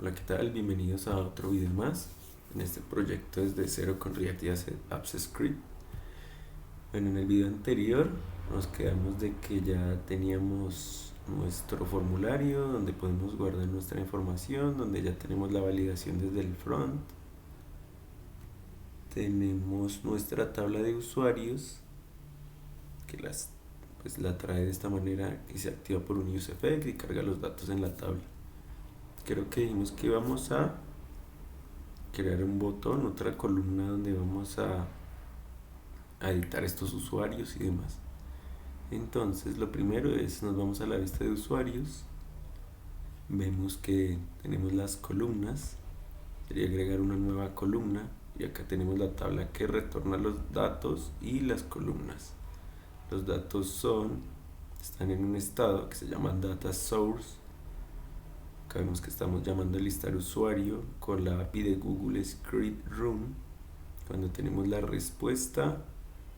Hola, ¿qué tal? Bienvenidos a otro video más en este proyecto desde cero con React y Apps Script. Bueno, en el video anterior nos quedamos de que ya teníamos nuestro formulario donde podemos guardar nuestra información, donde ya tenemos la validación desde el front. Tenemos nuestra tabla de usuarios que la trae de esta manera y se activa por un useEffect y carga los datos en la tabla. Creo que dijimos que íbamos a crear un botón, otra columna donde vamos a editar estos usuarios y demás. Entonces lo primero es, nos vamos a la vista de usuarios, vemos que tenemos las columnas, quería agregar una nueva columna y acá tenemos la tabla que retorna los datos y las columnas. Los datos están en un estado que se llama data source. Acá vemos que estamos llamando a listar usuario con la API de Google Script Room. Cuando tenemos la respuesta,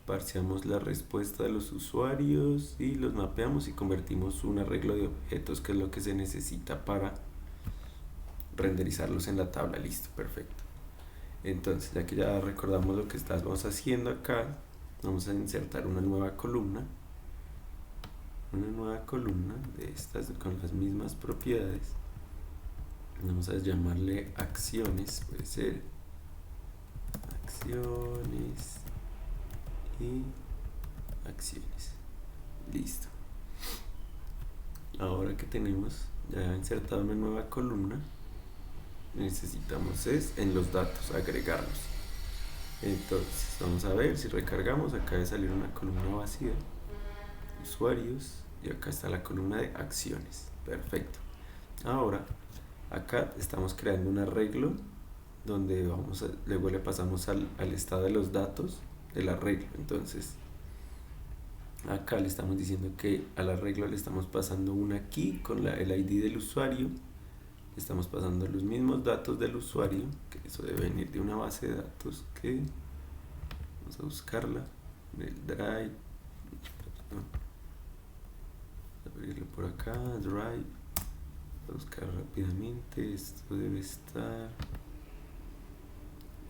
parseamos la respuesta de los usuarios y los mapeamos y convertimos un arreglo de objetos, que es lo que se necesita para renderizarlos en la tabla. Listo, perfecto. Entonces, ya que ya recordamos lo que estamos haciendo acá, vamos a insertar una nueva columna de estas con las mismas propiedades. Vamos a llamarle acciones, puede ser acciones y acciones. Listo. Ahora que tenemos ya insertado una nueva columna, necesitamos en los datos agregarlos. Entonces vamos a ver si recargamos. Acá debe salir una columna vacía, usuarios, y acá está la columna de acciones. Perfecto. Ahora acá estamos creando un arreglo donde luego le pasamos al estado de los datos del arreglo. Entonces acá le estamos diciendo que al arreglo le estamos pasando una key con el ID del usuario, le estamos pasando los mismos datos del usuario, que eso debe venir de una base de datos que vamos a buscarla en el drive, abrirlo por acá, drive, a buscar rápidamente. Esto debe estar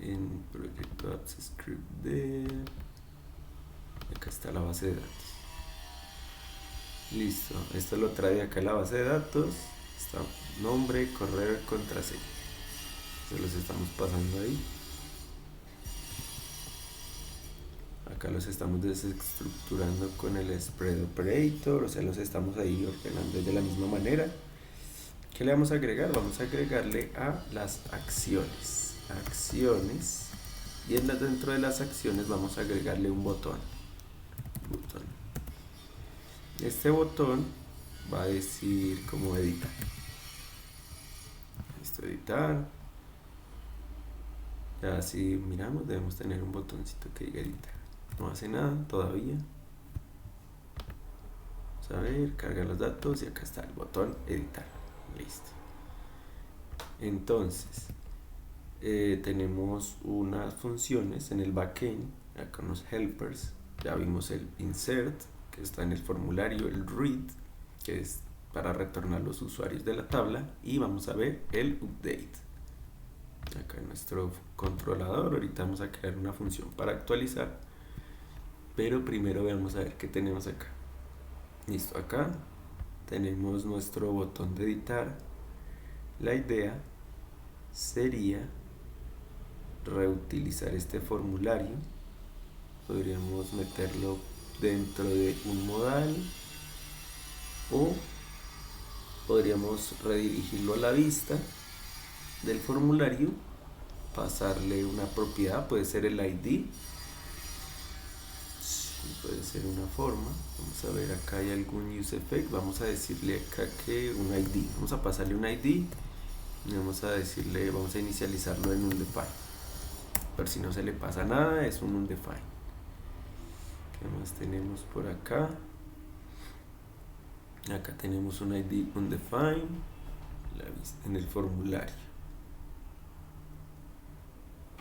en proyecto apps script dev. Acá está la base de datos. Listo, esto lo trae acá la base de datos. Está nombre, correo, contraseña. Se los estamos pasando ahí. Acá los estamos desestructurando con el spread operator, o sea, los estamos ahí ordenando de la misma manera. ¿Qué le vamos a agregar? Vamos a agregarle a las acciones. Acciones. Y dentro de las acciones vamos a agregarle un botón. Este botón va a decir cómo editar. Listo, editar. Ya si miramos, debemos tener un botoncito que diga editar. No hace nada todavía. Vamos a ver, carga los datos y acá está el botón editar. Listo. Entonces, tenemos unas funciones en el backend, acá con los helpers. Ya vimos el insert, que está en el formulario, el read, que es para retornar los usuarios de la tabla, y vamos a ver el update. Acá en nuestro controlador, ahorita vamos a crear una función para actualizar, pero primero vamos a ver qué tenemos acá. Listo, acá tenemos nuestro botón de editar. La idea sería reutilizar este formulario. Podríamos meterlo dentro de un modal o podríamos redirigirlo a la vista del formulario, pasarle una propiedad, puede ser el ID, puede ser una forma. Vamos a ver, acá hay algún useEffect. Vamos a decirle acá que un ID, vamos a pasarle un ID y vamos a inicializarlo en un define. Por si no se le pasa nada, es un undefined. ¿Qué más tenemos por acá? Acá tenemos un ID undefined en el formulario.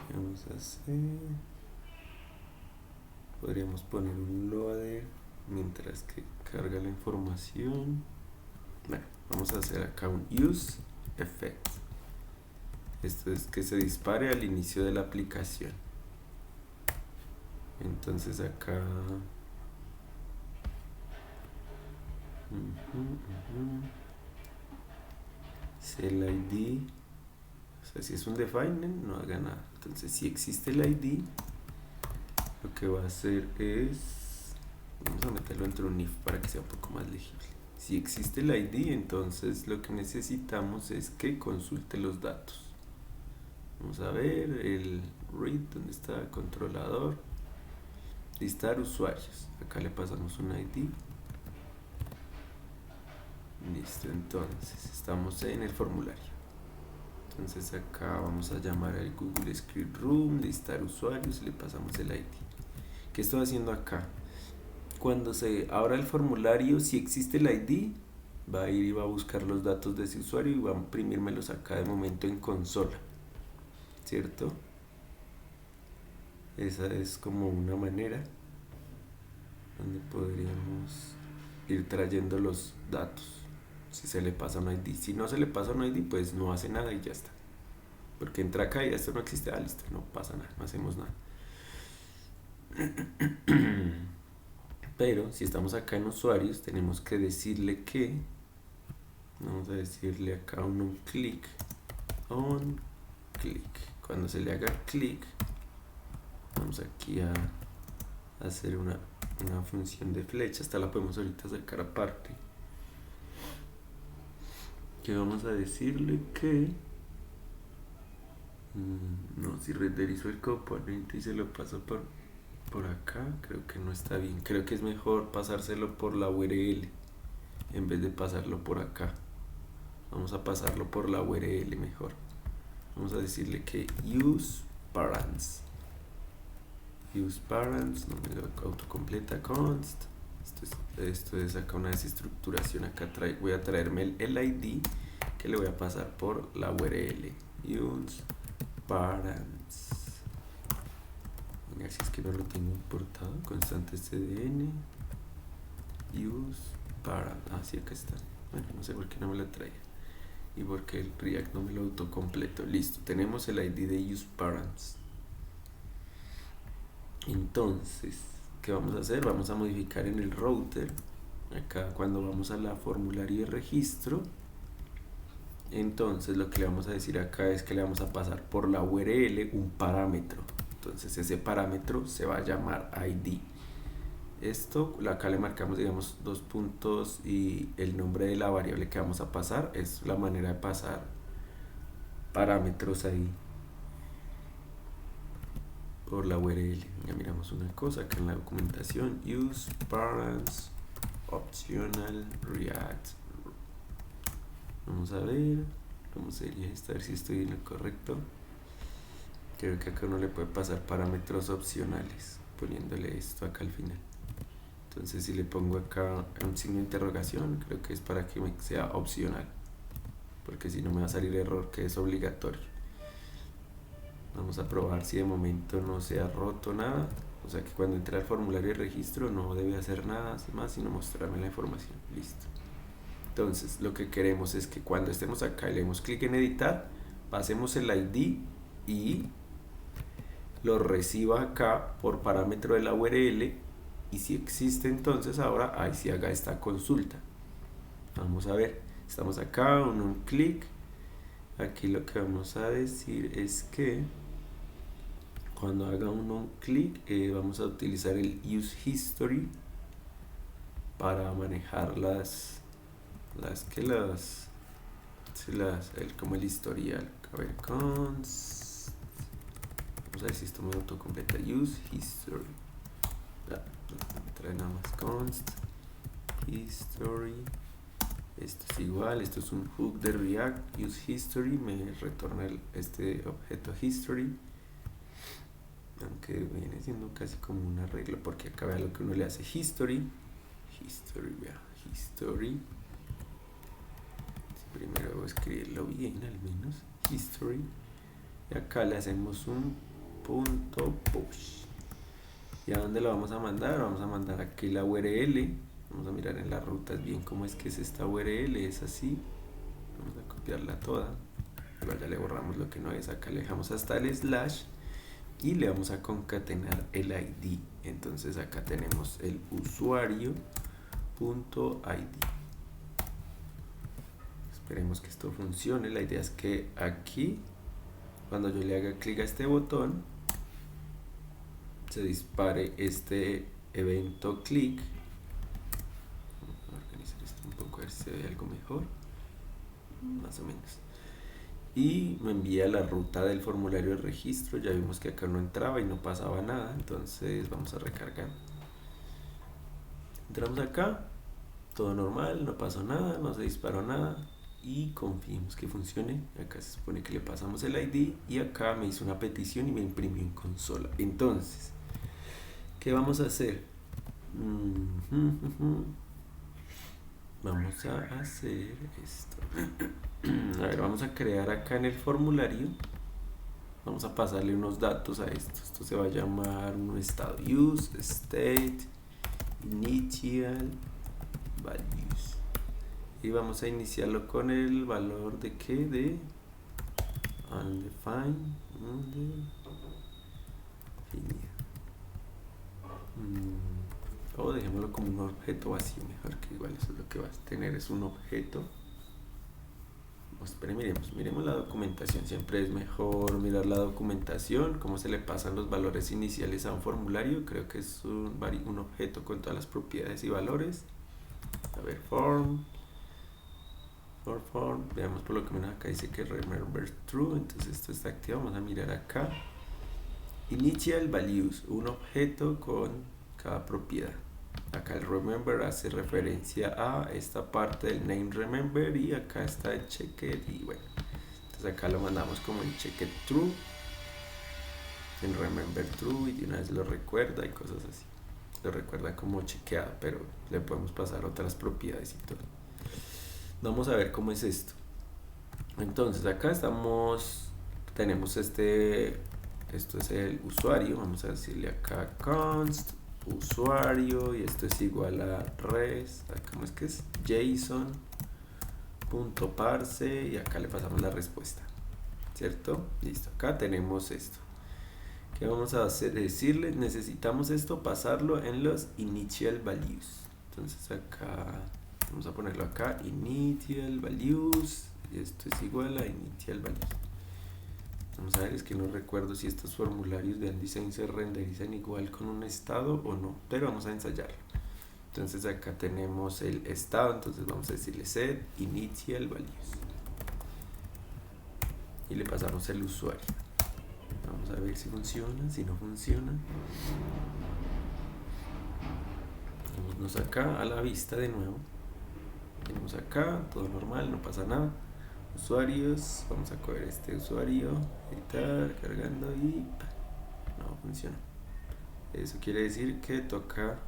¿Qué vamos a hacer? Podríamos poner un loader mientras que carga la información. Bueno, vamos a hacer acá un useEffect. Esto es que se dispare al inicio de la aplicación. Entonces acá el ID, o sea, si es un define no haga nada. Entonces si existe el ID, lo que va a hacer es, vamos a meterlo entre un if para que sea un poco más legible. Si existe el ID, entonces lo que necesitamos es que consulte los datos. Vamos a ver el read, donde está el controlador, listar usuarios. Acá le pasamos un ID. Listo, entonces estamos en el formulario. Entonces acá vamos a llamar al Google Script Room, listar usuarios, le pasamos el ID. ¿Qué estoy haciendo acá? Cuando se abra el formulario, si existe el ID, va a ir y va a buscar los datos de ese usuario y va a imprimírmelos acá de momento en consola, ¿cierto? Esa es como una manera donde podríamos ir trayendo los datos. Si se le pasa un ID, si no se le pasa un ID, pues no hace nada y ya está. Porque entra acá y esto no existe, listo, no pasa nada, no hacemos nada. Pero si estamos acá en usuarios, tenemos que decirle que, vamos a decirle acá un on click. Cuando se le haga clic, vamos aquí a hacer una función de flecha. Esta la podemos ahorita sacar aparte. Que vamos a decirle que no, si renderizó el componente y se lo paso por acá, creo que no está bien. Creo que es mejor pasárselo por la URL en vez de pasarlo por acá. Vamos a pasarlo por la URL mejor. Vamos a decirle que use parents, no me lo autocompleta const. Esto es acá una desestructuración. Acá voy a traerme el ID que le voy a pasar por la URL. Use parents. Venga, si es que no lo tengo importado. Constante cdn. Use parents. Sí, acá está. Bueno, no sé por qué no me lo traía. Y porque el React no me lo autocompleto. Listo, tenemos el ID de use parents. Entonces, ¿qué vamos a hacer? Vamos a modificar en el router. Acá cuando vamos a la formulario de registro, entonces lo que le vamos a decir acá es que le vamos a pasar por la URL un parámetro. Entonces ese parámetro se va a llamar ID. Esto, acá le marcamos, digamos, 2 puntos y el nombre de la variable que vamos a pasar. Es la manera de pasar parámetros ahí por la URL. Ya miramos una cosa acá en la documentación. Use parents optional React. Vamos a ver cómo sería esto, a ver si estoy en lo correcto. Creo que acá uno le puede pasar parámetros opcionales poniéndole esto acá al final. Entonces si le pongo acá un signo de interrogación, creo que es para que sea opcional, porque si no me va a salir error que es obligatorio. Vamos a probar si de momento no se ha roto nada. O sea que cuando entre al formulario de registro no debe hacer nada más sino mostrarme la información. Listo. Entonces lo que queremos es que cuando estemos acá y le demos clic en editar, pasemos el ID y lo reciba acá por parámetro de la URL, y si existe entonces ahora ahí sí haga esta consulta. Vamos a ver, estamos acá, un clic. Aquí lo que vamos a decir es que cuando haga un clic vamos a utilizar el use history para manejar como el historial. A ver, vamos a ver si esto me autocompleta. Use history. Trae nada más const history. Esto es igual, esto es un hook de React. Use history me retorna este objeto history, aunque viene siendo casi como un arreglo, porque acá vea lo que uno le hace history. Vea, history. Primero debo escribirlo bien, al menos history, y acá le hacemos un punto push. ¿Y a dónde lo vamos a mandar? Vamos a mandar aquí la URL. Vamos a mirar en las rutas bien cómo es que es esta URL. Es así. Vamos a copiarla toda. Igual ya le borramos lo que no es, acá le dejamos hasta el slash y le vamos a concatenar el ID. Entonces acá tenemos el usuario.id. Esperemos que esto funcione. La idea es que aquí, cuando yo le haga clic a este botón, se dispare este evento click. Vamos a organizar esto un poco, a ver si se ve algo mejor, más o menos, y me envía la ruta del formulario de registro. Ya vimos que acá no entraba y no pasaba nada, entonces vamos a recargar. Entramos acá, todo normal, no pasó nada, no se disparó nada, y confiemos que funcione. Acá se supone que le pasamos el ID y acá me hizo una petición y me imprimió en consola. Entonces, ¿qué vamos a hacer? Vamos a hacer esto. A ver, vamos a crear acá en el formulario, vamos a pasarle unos datos a esto. Esto se va a llamar un estado use state initial values, y vamos a iniciarlo con el valor de que de undefined, o dejémoslo como un objeto vacío mejor, que igual eso es lo que va a tener, es un objeto. Pero miremos la documentación. Siempre es mejor mirar la documentación, cómo se le pasan los valores iniciales a un formulario. Creo que es un objeto con todas las propiedades y valores. A ver, form, veamos, por lo que menos acá dice que remember true, entonces esto está activo. Vamos a mirar acá, initial values, un objeto con cada propiedad. Acá el remember hace referencia a esta parte del name remember, y acá está el checked, y bueno, entonces acá lo mandamos como en checked true, en remember true, y de una vez lo recuerda y cosas así. Lo recuerda como chequeado, pero le podemos pasar otras propiedades y todo. Vamos a ver cómo es esto. Entonces acá tenemos esto es el usuario. Vamos a decirle acá const usuario, y esto es igual a res, ¿cómo es que es? JSON.parse, y acá le pasamos la respuesta, ¿cierto? Listo, acá tenemos esto. ¿Qué vamos a hacer? Decirle, necesitamos esto, pasarlo en los initial values. Entonces acá vamos a ponerlo acá, initial values, y esto es igual a initial values. Vamos a ver, es que no recuerdo si estos formularios de Undesign se renderizan igual con un estado o no, pero vamos a ensayarlo. Entonces acá tenemos el estado, entonces vamos a decirle set initial values, y le pasamos el usuario. Vamos a ver si funciona, si no funciona. Vámonos acá a la vista de nuevo. Tenemos acá, todo normal, no pasa nada. Usuarios, vamos a coger este usuario, editar, cargando, y no funciona. Eso quiere decir que toca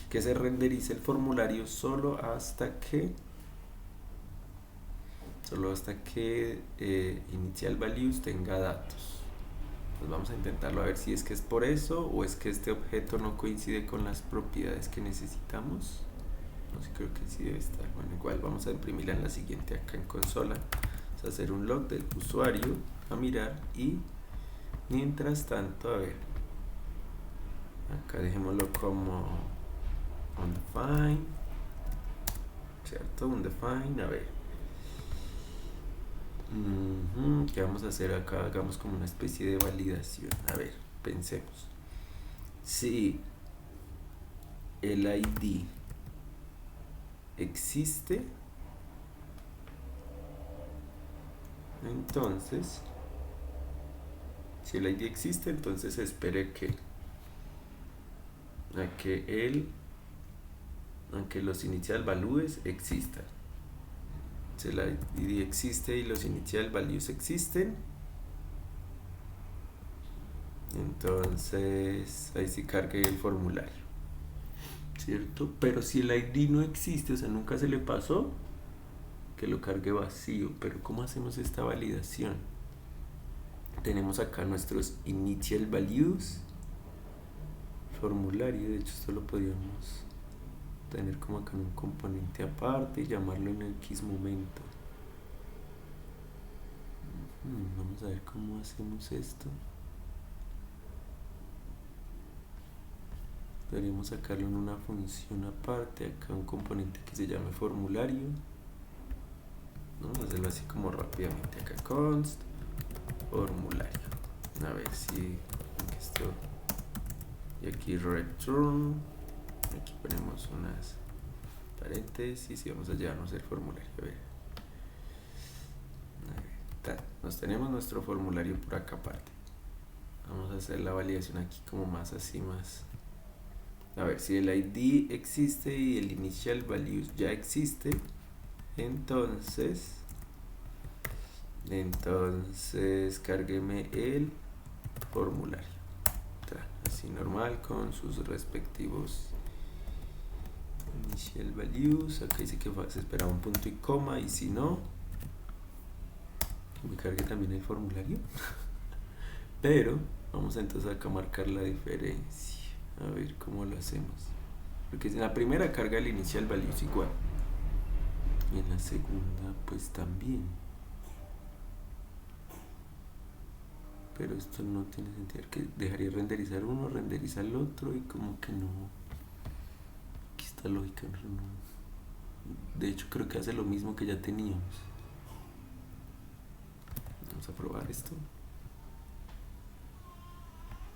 que se renderice el formulario solo hasta que initial values tenga datos. Pues vamos a intentarlo a ver si es que es por eso, o es que este objeto no coincide con las propiedades que necesitamos. No sé, creo que sí debe estar. Bueno, igual vamos a imprimirla en la siguiente acá en consola. Vamos a hacer un log del usuario, a mirar, y mientras tanto, a ver, acá dejémoslo como undefined, ¿cierto? Undefined, a ver. ¿Qué vamos a hacer acá? Hagamos como una especie de validación. A ver, pensemos. Si el ID existe, entonces, si el ID existe, entonces espere aunque los initial values existan. Si el ID existe y los initial values existen, entonces ahí sí cargue el formulario, ¿cierto? Pero si el ID no existe, o sea, nunca se le pasó, que lo cargue vacío. Pero ¿cómo hacemos esta validación? Tenemos acá nuestros initial values, formulario. De hecho, esto lo podríamos tener como acá en un componente aparte y llamarlo en X momento. Vamos a ver cómo hacemos esto. Podríamos sacarlo en una función aparte, acá un componente que se llame formulario. Vamos a hacerlo así como rápidamente, acá const formulario. A ver si esto, y aquí return, aquí ponemos unas paréntesis y vamos a llevarnos el formulario. A ver, nos tenemos nuestro formulario por acá aparte. Vamos a hacer la validación aquí como más así, más. A ver, si el ID existe y el initial values ya existe, entonces cárgueme el formulario. Así normal con sus respectivos initial values. Acá dice que se espera un punto y coma, y si no, me cargue también el formulario. Pero vamos entonces acá a marcar la diferencia. A ver cómo lo hacemos. Porque en la primera carga el initial values igual. Y en la segunda pues también. Pero esto no tiene sentido, que dejaría renderizar uno, renderizar el otro, y como que no. Aquí está lógica, no. De hecho creo que hace lo mismo que ya teníamos. Vamos a probar esto.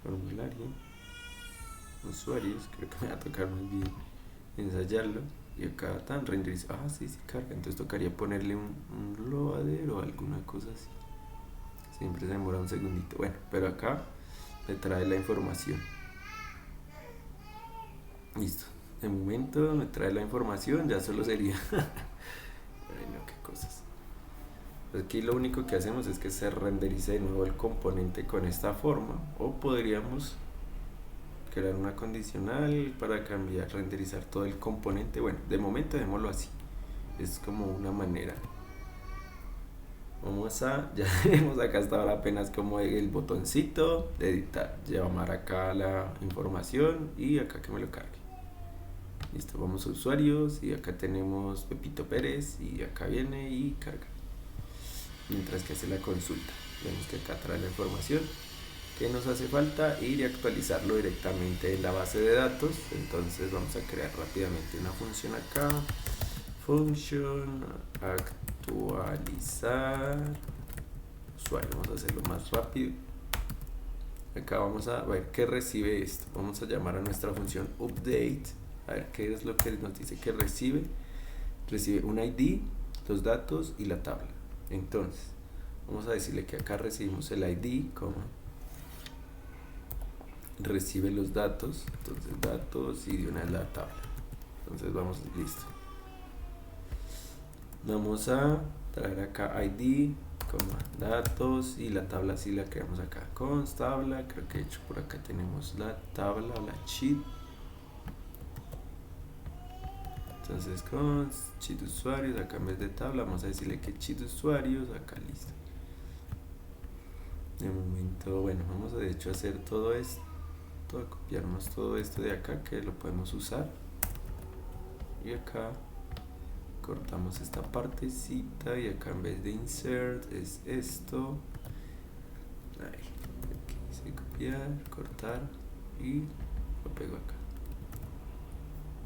Formulario, usuarios, creo que me va a tocar más bien ensayarlo. Y acá tan renderizar. Sí carga. Entonces tocaría ponerle un loader o alguna cosa así. Siempre se demora un segundito. Bueno, pero acá me trae la información. Listo. De momento me trae la información. Ya solo sería. Ay, no, qué cosas. Aquí lo único que hacemos es que se renderice de nuevo el componente con esta forma. O podríamos crear una condicional para cambiar, renderizar todo el componente. Bueno, de momento démoslo así. Es como una manera. Vamos a, ya vemos acá hasta ahora apenas como el botoncito de editar, llamar acá la información y acá que me lo cargue. Listo, vamos a usuarios y acá tenemos Pepito Pérez y acá viene y carga. Mientras que hace la consulta, vemos que acá trae la información que nos hace falta ir y actualizarlo directamente en la base de datos. Entonces vamos a crear rápidamente una función acá. Function actualizar usuario. Vamos a hacerlo más rápido. Acá vamos a ver qué recibe esto. Vamos a llamar a nuestra función update. A ver qué es lo que nos dice que recibe. Recibe un ID, los datos y la tabla. Entonces vamos a decirle que acá recibimos el ID, recibe los datos. Entonces datos y de una vez la tabla. Entonces vamos, listo. Vamos a traer acá ID, datos, y la tabla sí la creamos acá. Const tabla, creo que de hecho por acá tenemos la tabla o la cheat. Entonces const cheat usuarios, acá en vez de tabla vamos a decirle que cheat usuarios, acá listo. De momento, bueno, vamos a de hecho hacer todo esto, a copiarnos todo esto de acá que lo podemos usar. Y acá cortamos esta partecita y acá en vez de insert es esto. Ahí, aquí dice copiar, cortar y lo pego acá.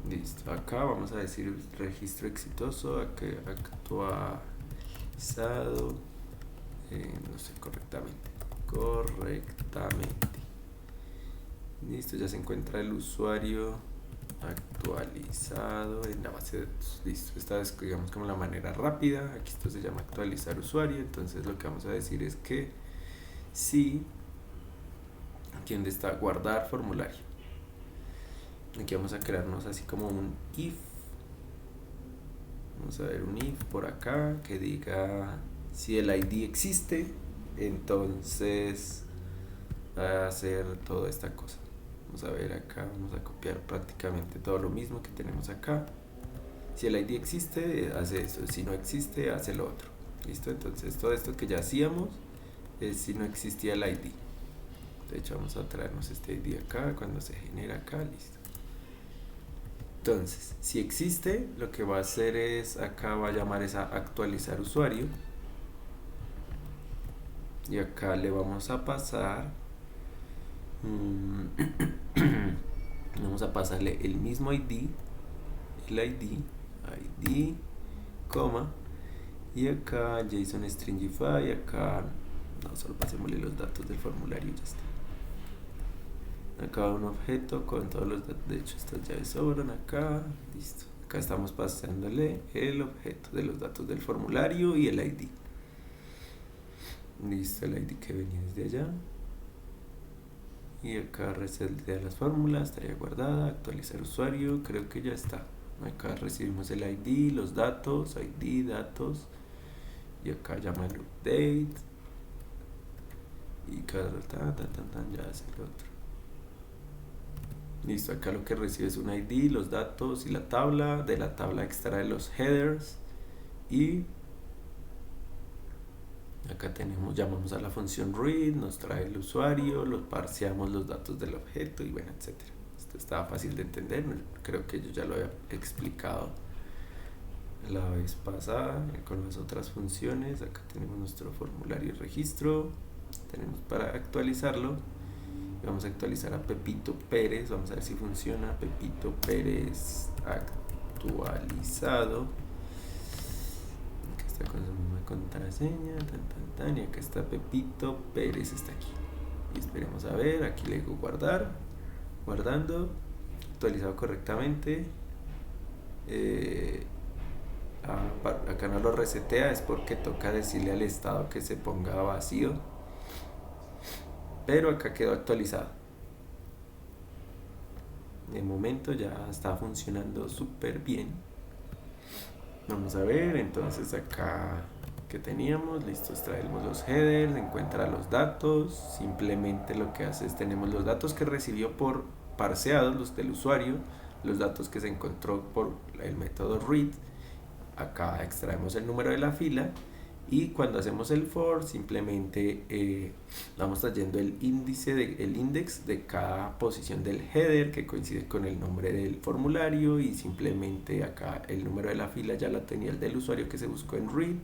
Listo, acá vamos a decir registro exitoso, actualizado, no sé, correctamente. Listo, ya se encuentra el usuario actualizado en la base de datos. Listo, esta es digamos como la manera rápida. Aquí esto se llama actualizar usuario. Entonces lo que vamos a decir es que si aquí donde está guardar formulario, aquí vamos a crearnos así como un if. Vamos a ver un if por acá que diga si el ID existe, entonces va a hacer toda esta cosa. Vamos a ver acá, vamos a copiar prácticamente todo lo mismo que tenemos acá. Si el ID existe, hace esto. Si no existe, hace lo otro. ¿Listo? Entonces todo esto que ya hacíamos es si no existía el ID. De hecho vamos a traernos este ID acá cuando se genera acá. Listo. Entonces, si existe, lo que va a hacer es, acá va a llamar es a actualizar usuario. Y acá le vamos a pasar vamos a pasarle el mismo ID, el ID, coma, y acá JSON Stringify, acá no, solo pasémosle los datos del formulario y ya está. Acá un objeto con todos los datos, de hecho estas llaves sobran acá, listo. Acá estamos pasándole el objeto de los datos del formulario y el ID. Listo, el ID que venía desde allá. Y acá reset de las fórmulas, estaría guardada, actualizar usuario, creo que ya está. Acá recibimos el ID, los datos, ID, datos. Y acá llama el update. Y cada ya hace el otro. Listo, acá lo que recibe es un ID, los datos y la tabla. De la tabla extrae los headers. Y acá tenemos, llamamos a la función read, nos trae el usuario, los parseamos los datos del objeto y bueno, etcétera. Esto estaba fácil de entender, creo que yo ya lo había explicado la vez pasada con las otras funciones. Acá tenemos nuestro formulario de registro, tenemos para actualizarlo. Vamos a actualizar a Pepito Pérez, vamos a ver si funciona. Pepito Pérez actualizado. Acá está con su misma contraseña, y acá está Pepito Pérez, está aquí. Y esperemos a ver, aquí le digo guardar, guardando, actualizado correctamente. Acá no lo resetea, es porque toca decirle al estado que se ponga vacío, pero acá quedó actualizado. De momento ya está funcionando súper bien. Vamos a ver, entonces acá que teníamos, listos, traemos los headers, encuentra los datos, simplemente lo que hace es tenemos los datos que recibió por parseados, los del usuario, los datos que se encontró por el método read. Acá extraemos el número de la fila y cuando hacemos el for simplemente vamos trayendo el index de cada posición del header que coincide con el nombre del formulario, y simplemente acá el número de la fila ya la tenía el del usuario que se buscó en read,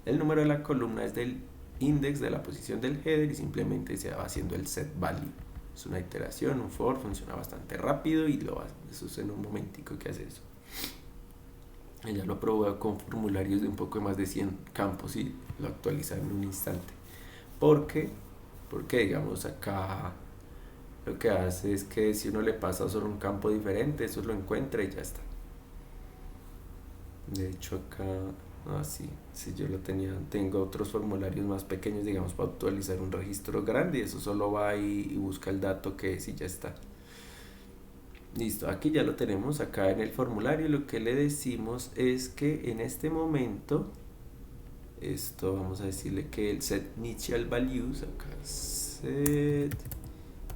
el número de la columna es del index de la posición del header y simplemente se va haciendo el set value. Es una iteración, un for, funciona bastante rápido y lo hace, eso es en un momentico que hace eso. Ella lo probó con formularios de un poco más de 100 campos y lo actualiza en un instante. Porque digamos acá lo que hace es que si uno le pasa solo un campo diferente, eso lo encuentra y ya está. De hecho acá, así, si yo lo tengo otros formularios más pequeños, digamos, para actualizar un registro grande, eso solo va y busca el dato que es y ya está. Listo, aquí ya lo tenemos acá en el formulario. Lo que le decimos es que en este momento, esto vamos a decirle que el set initial values, acá set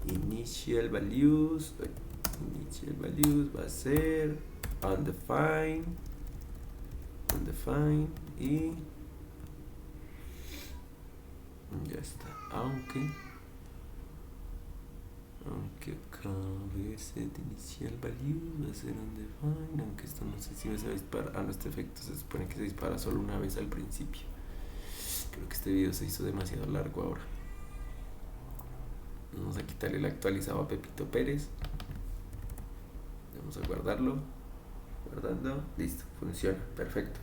initial values va a ser undefined y ya está, aunque acá set inicial value va a ser undefined, aunque esto no sé si me se va a disparar. A nuestro efecto se supone que se dispara solo una vez al principio. Creo que este video se hizo demasiado largo ahora. Vamos a quitarle el actualizado a Pepito Pérez. Vamos a guardarlo. Guardando, listo, funciona, perfecto.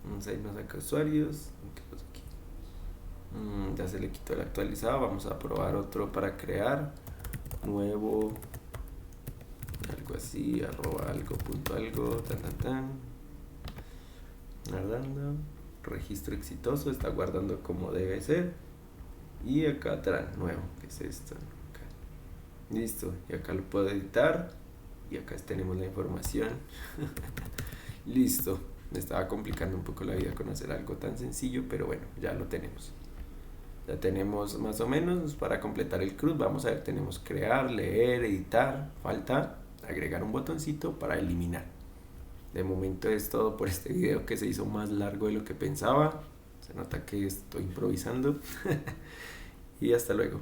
Vamos a irnos acá a usuarios. ¿Qué pasa aquí? Ya se le quitó el actualizado. Vamos a probar otro para crear nuevo, algo así, @algo.algo, guardando, registro exitoso, está guardando como debe ser. Y acá nuevo, que es esto acá. Listo, y acá lo puedo editar y acá tenemos la información. Listo, me estaba complicando un poco la vida con hacer algo tan sencillo, pero bueno, ya lo tenemos. Ya tenemos más o menos para completar el CRUD. Vamos a ver, tenemos crear, leer, editar. Falta agregar un botoncito para eliminar. De momento es todo por este video, que se hizo más largo de lo que pensaba. Se nota que estoy improvisando. Y hasta luego.